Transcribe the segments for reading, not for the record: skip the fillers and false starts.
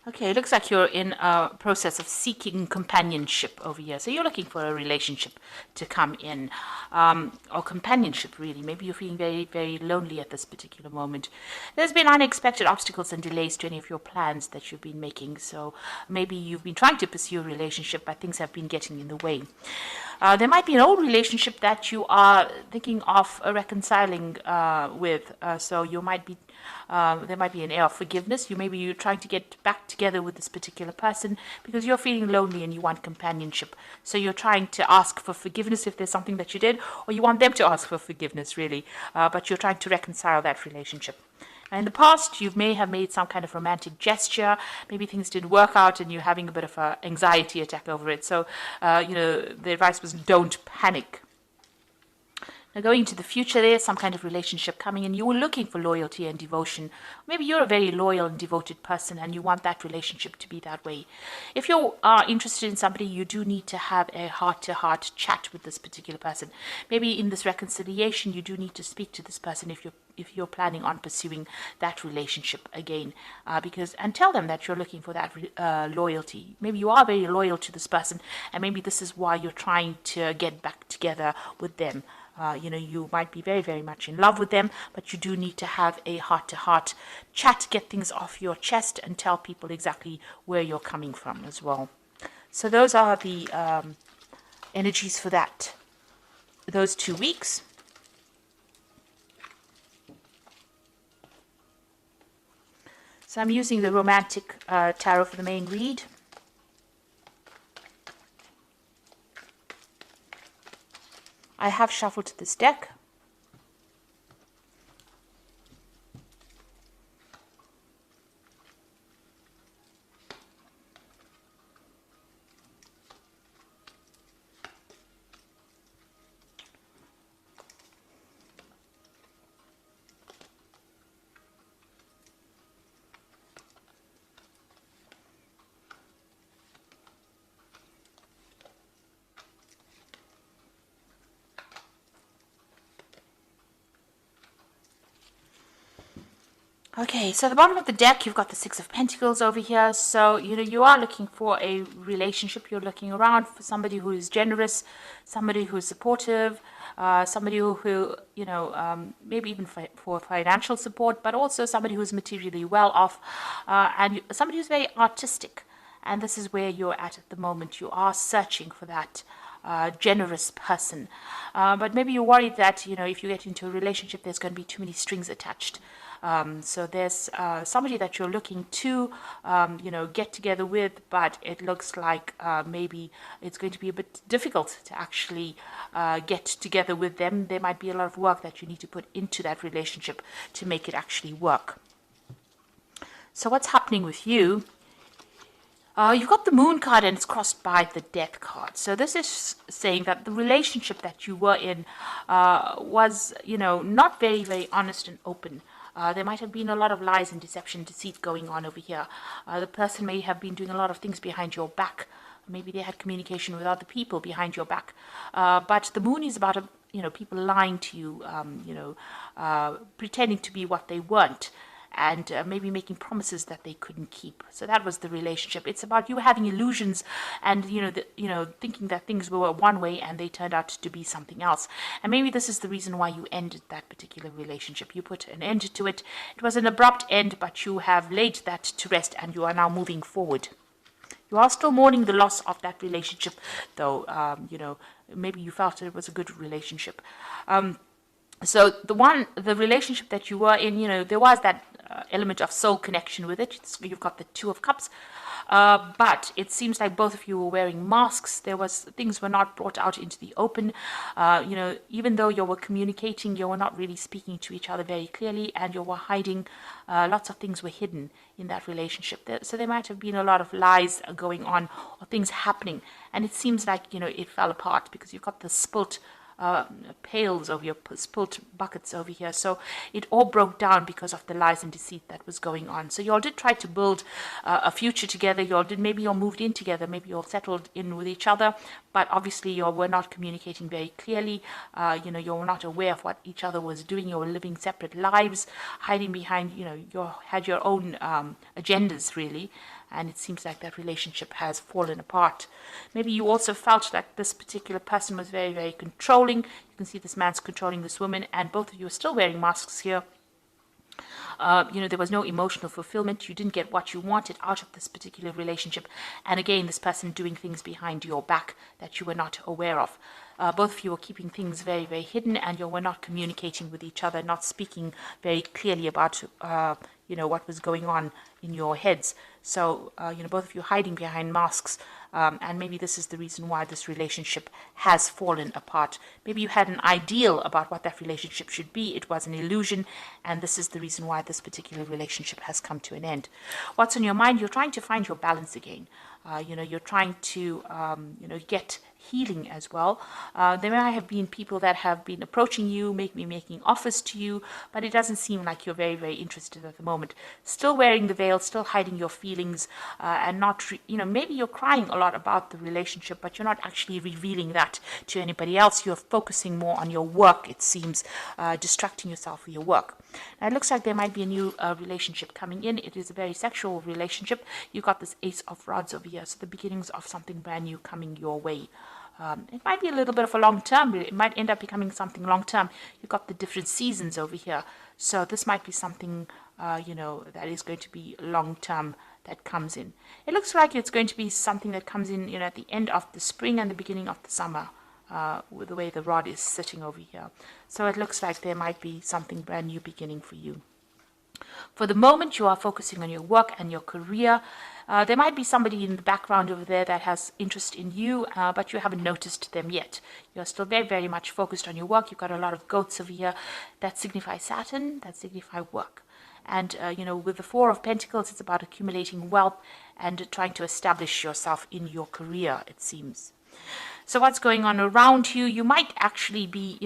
Okay, it looks like you're in a process of seeking companionship over here. So you're looking for a relationship to come in, or companionship, really. Maybe you're feeling very, very lonely at this particular moment. There's been unexpected obstacles and delays to any of your plans that you've been making. So maybe you've been trying to pursue a relationship, but things have been getting in the way. There might be an old relationship that you are thinking of reconciling with. So you might be there might be an air of forgiveness. Maybe you're trying to get back together with this particular person because you're feeling lonely and you want companionship. So you're trying to ask for forgiveness if there's something that you did, or you want them to ask for forgiveness, really. But you're trying to reconcile that relationship. In the past, you may have made some kind of romantic gesture. Maybe things didn't work out and you're having a bit of an anxiety attack over it. So, the advice was don't panic. Now, going into the future, there's some kind of relationship coming, and you were looking for loyalty and devotion. Maybe you're a very loyal and devoted person, and you want that relationship to be that way. If you are interested in somebody, you do need to have a heart-to-heart chat with this particular person. Maybe in this reconciliation, you do need to speak to this person if you're planning on pursuing that relationship again, and tell them that you're looking for that loyalty. Maybe you are very loyal to this person, and maybe this is why you're trying to get back together with them. You might be very, very much in love with them, but you do need to have a heart-to-heart chat, get things off your chest, and tell people exactly where you're coming from as well. So those are the energies for those 2 weeks. So I'm using the Romantic Tarot for the main read. I have shuffled this deck. Okay, so at the bottom of the deck, you've got the Six of Pentacles over here. So, you are looking for a relationship. You're looking around for somebody who is generous, somebody who is supportive, somebody who maybe even for financial support, but also somebody who's materially well off, and somebody who's very artistic. And this is where you're at the moment. You are searching for that generous person. But maybe you're worried that, if you get into a relationship, there's going to be too many strings attached. So there's somebody that you're looking to, get together with, but it looks like maybe it's going to be a bit difficult to actually get together with them. There might be a lot of work that you need to put into that relationship to make it actually work. So what's happening with you? You've got the Moon card and it's crossed by the Death card. So this is saying that the relationship that you were in was, not very, very honest and open. There might have been a lot of lies and deception, deceit going on over here. The person may have been doing a lot of things behind your back. Maybe they had communication with other people behind your back. But the Moon is about, people lying to you, pretending to be what they weren't. And maybe making promises that they couldn't keep. So that was the relationship. It's about you having illusions and, thinking that things were one way and they turned out to be something else. And maybe this is the reason why you ended that particular relationship. You put an end to it. It was an abrupt end, but you have laid that to rest and you are now moving forward. You are still mourning the loss of that relationship, though, maybe you felt it was a good relationship. So the relationship that you were in, there was that element of soul connection with it. You've got the Two of Cups, but it seems like both of you were wearing masks. Things were not brought out into the open. Even though you were communicating, you were not really speaking to each other very clearly, and you were hiding. Lots of things were hidden in that relationship. So there might have been a lot of lies going on or things happening, and it seems like it fell apart because you've got the spilt pails over your spilt buckets over here. So it all broke down because of the lies and deceit that was going on. So you all did try to build a future together. Maybe you all moved in together. Maybe you all settled in with each other. But obviously you all were not communicating very clearly. You were not aware of what each other was doing. You were living separate lives, hiding behind, you had your own agendas really. and it seems like that relationship has fallen apart. Maybe you also felt like this particular person was very, very controlling. You can see this man's controlling this woman, and both of you are still wearing masks here. There was no emotional fulfillment. You didn't get what you wanted out of this particular relationship. And again, this person doing things behind your back that you were not aware of. Both of you were keeping things very, very hidden, and you were not communicating with each other, not speaking very clearly about, what was going on in your heads. So, both of you hiding behind masks. And maybe this is the reason why this relationship has fallen apart. Maybe you had an ideal about what that relationship should be. It was an illusion, and this is the reason why this particular relationship has come to an end. What's on your mind? You're trying to find your balance again. You're trying to, get healing as well. There might have been people that have been approaching you, making offers to you, but it doesn't seem like you're very, very interested at the moment. Still wearing the veil, still hiding your feelings, and not, maybe you're crying a lot about the relationship, but you're not actually revealing that to anybody else. You're focusing more on your work, it seems, distracting yourself with your work. Now, it looks like there might be a new relationship coming in. It is a very sexual relationship. You've got this Ace of Rods over here, so the beginnings of something brand new coming your way. It might be a little bit of a long term, but it might end up becoming something long term. You've got the different seasons over here. So this might be something, that is going to be long term that comes in. It looks like it's going to be something that comes in, at the end of the spring and the beginning of the summer, with the way the rod is sitting over here. So it looks like there might be something brand new beginning for you. For the moment, you are focusing on your work and your career. There might be somebody in the background over there that has interest in you, but you haven't noticed them yet. You're still very, very much focused on your work. You've got a lot of goats over here that signify Saturn, that signify work. And, with the Four of Pentacles, it's about accumulating wealth and trying to establish yourself in your career, it seems. So what's going on around you? You might actually be,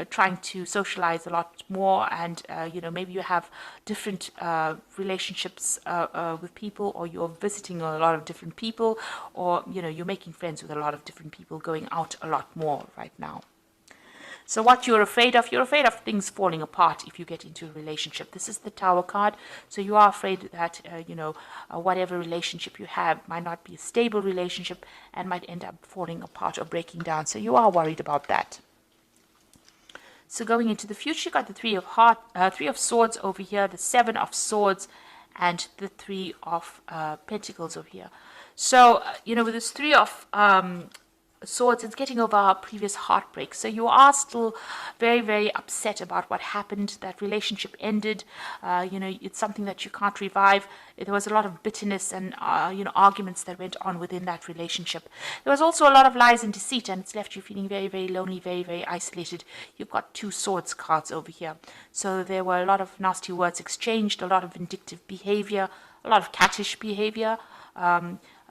trying to socialize a lot more, and, maybe you have different relationships with people, or you're visiting a lot of different people, or, you're making friends with a lot of different people, going out a lot more right now. So what you're afraid of things falling apart if you get into a relationship. This is the Tower card. So you are afraid that, whatever relationship you have might not be a stable relationship and might end up falling apart or breaking down. So you are worried about that. So going into the future, you got the Three of Swords over here, the Seven of Swords, and the Three of Pentacles over here. So, with this Three of Swords, it's getting over our previous heartbreak. So you are still very, very upset about what happened. That relationship ended. It's something that you can't revive. There was a lot of bitterness and, arguments that went on within that relationship. There was also a lot of lies and deceit, and it's left you feeling very, very lonely, very, very isolated. You've got Two Swords cards over here. So there were a lot of nasty words exchanged, a lot of vindictive behavior, a lot of cattish behavior,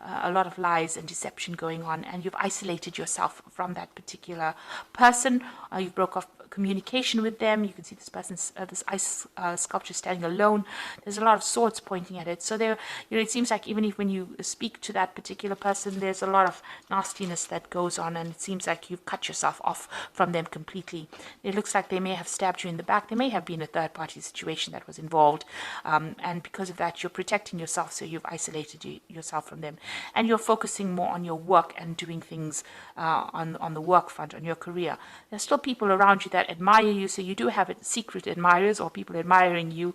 a lot of lies and deception going on, and you've isolated yourself from that particular person. You broke off communication with them. You can see this person's this ice sculpture standing alone. There's a lot of swords pointing at it. So there, it seems like even if when you speak to that particular person, there's a lot of nastiness that goes on, and it seems like you've cut yourself off from them completely. It looks like they may have stabbed you in the back. There may have been a third-party situation that was involved, and because of that, you're protecting yourself. So you've isolated yourself from them, and you're focusing more on your work and doing things on the work front, on your career. There's still people around you that admire you, so you do have secret admirers or people admiring you.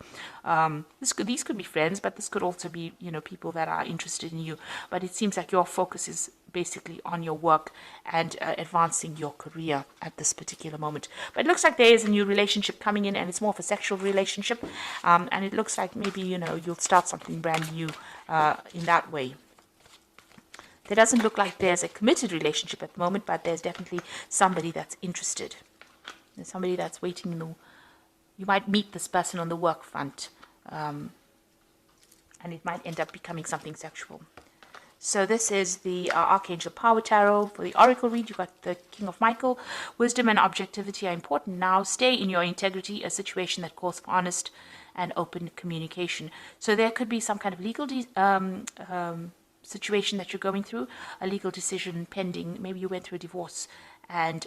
These could be friends, but this could also be people that are interested in you. But it seems like your focus is basically on your work and advancing your career at this particular moment. But it looks like there is a new relationship coming in, and it's more of a sexual relationship, and it looks like maybe you'll start something brand new in that way. There doesn't look like there's a committed relationship at the moment, but there's definitely somebody that's interested. There's somebody that's waiting. You might meet this person on the work front, and it might end up becoming something sexual. So this is the Archangel Power Tarot. For the Oracle read, you've got the King of Michael. Wisdom and objectivity are important now. Stay in your integrity, a situation that calls for honest and open communication. So there could be some kind of legal situation that you're going through, a legal decision pending. Maybe you went through a divorce and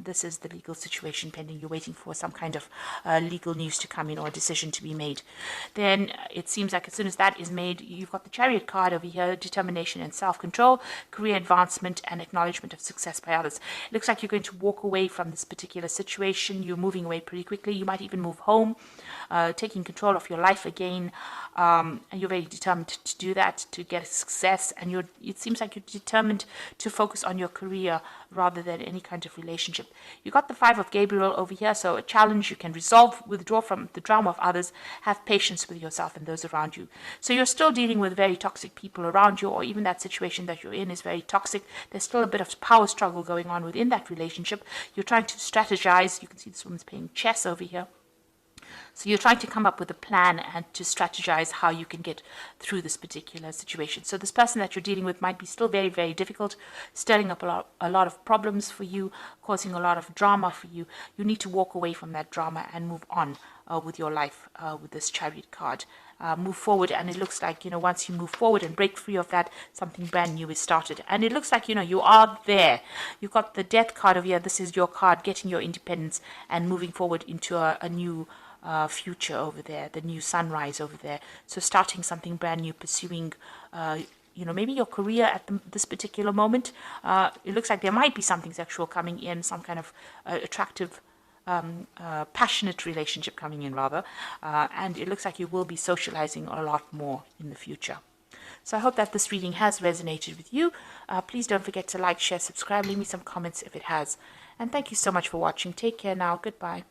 this is the legal situation pending. You're waiting for some kind of legal news to come in or a decision to be made. Then it seems like as soon as that is made, you've got the Chariot card over here: determination and self-control, career advancement, and acknowledgement of success by others. It looks like you're going to walk away from this particular situation. You're moving away pretty quickly. You might even move home, taking control of your life again, and you're very determined to do that, to get success. And it seems like you're determined to focus on your career rather than any kind of relationship. You got the Five of Gabriel over here, so a challenge you can resolve, withdraw from the drama of others, have patience with yourself and those around you. So you're still dealing with very toxic people around you, or even that situation that you're in is very toxic. There's still a bit of power struggle going on within that relationship. You're trying to strategize. You can see this woman's playing chess over here. So you're trying to come up with a plan and to strategize how you can get through this particular situation. So this person that you're dealing with might be still very, very difficult, stirring up a lot of problems for you, causing a lot of drama for you. You need to walk away from that drama and move on with your life with this Chariot card. Move forward, and it looks like, once you move forward and break free of that, something brand new is started. And it looks like, you are there. You've got the Death card over here. This is your card, getting your independence and moving forward into a new future over there, the new sunrise over there. So starting something brand new, pursuing maybe your career at this particular moment. It looks like there might be something sexual coming in, some kind of attractive, passionate relationship coming in, rather. And it looks like you will be socializing a lot more in the future. So I hope that this reading has resonated with you. Please don't forget to like, share, subscribe, leave me some comments if it has. And thank you so much for watching. Take care now. Goodbye.